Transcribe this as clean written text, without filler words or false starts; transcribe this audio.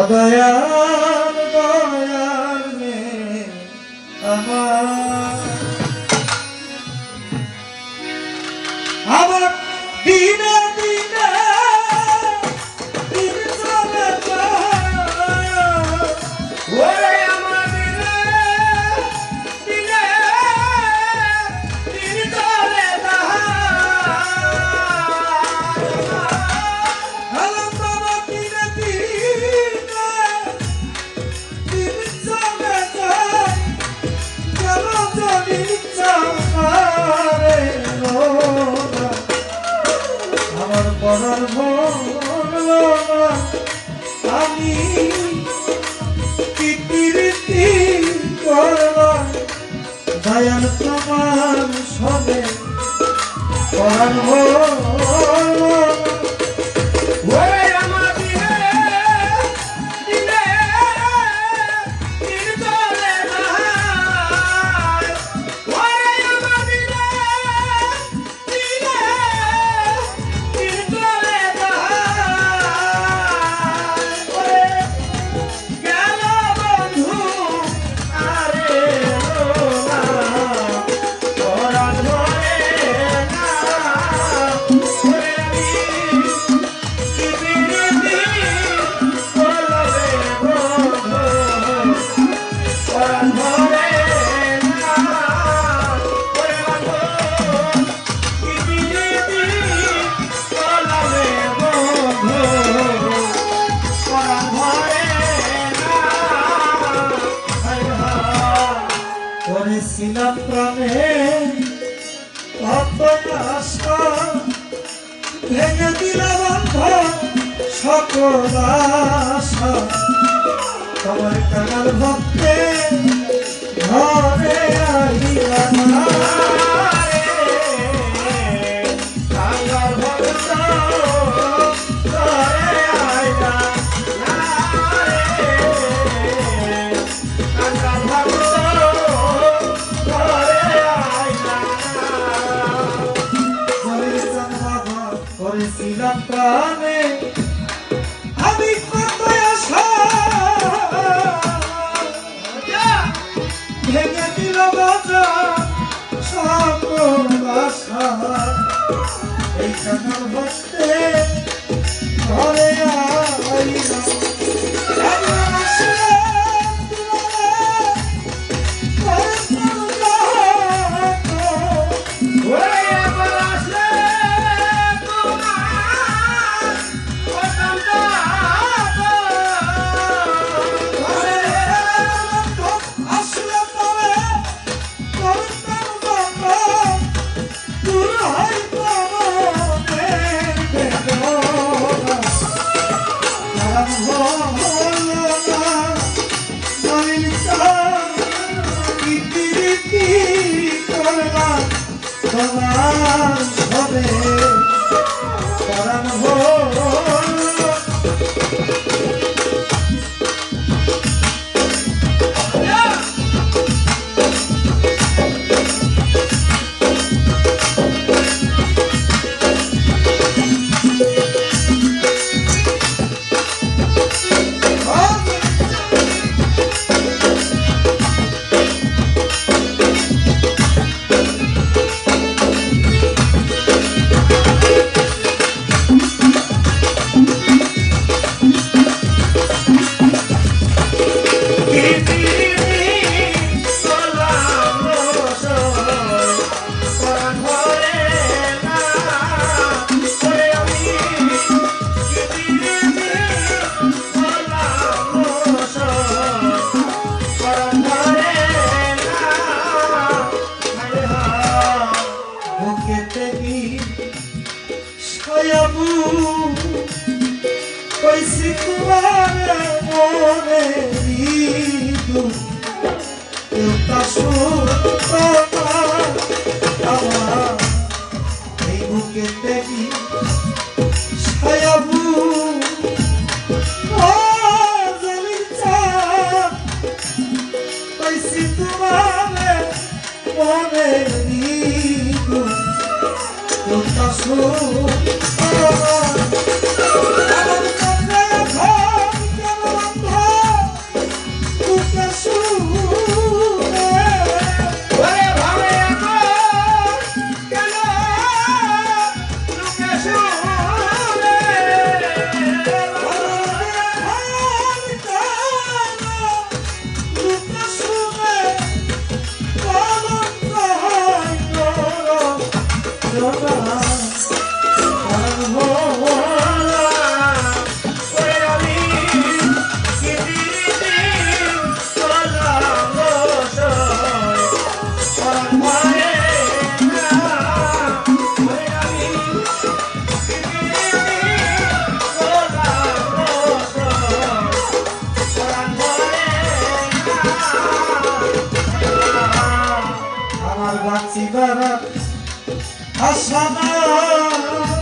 দয়াল দয়াল নে আমার আমার দিনে দিনে দিন চলে যায় ওরে আমার দিনে দিনে দিন চলে যায় আলম বাবা দিনে দিনে দিন চলে যায় কেন জানি চারে আমার পরার ভোলা আমি রীতি করলাম দয়াল তোমার সবে পরার ভোলা করেছিলাম প্রাণে কত আশা ভেঙে দিলাম বন্ধন সকল আশা তোমার কানার ভক্তে ঘরে আইলাম করেছিলাম প্রাণে আমি কত আশা ভেঙে দিল বাজার সকল আশা এই কানার ভক্তে ঘরে আইলাম তোমার সবে পরাণ কইছি তোমার মনে কেউ তা শুনতো না আমার এই বুকে দেখি ছায়াবু কইছি তোমার মনে কেউ তা শুনতো আমার বাঁচিবার আশা নাই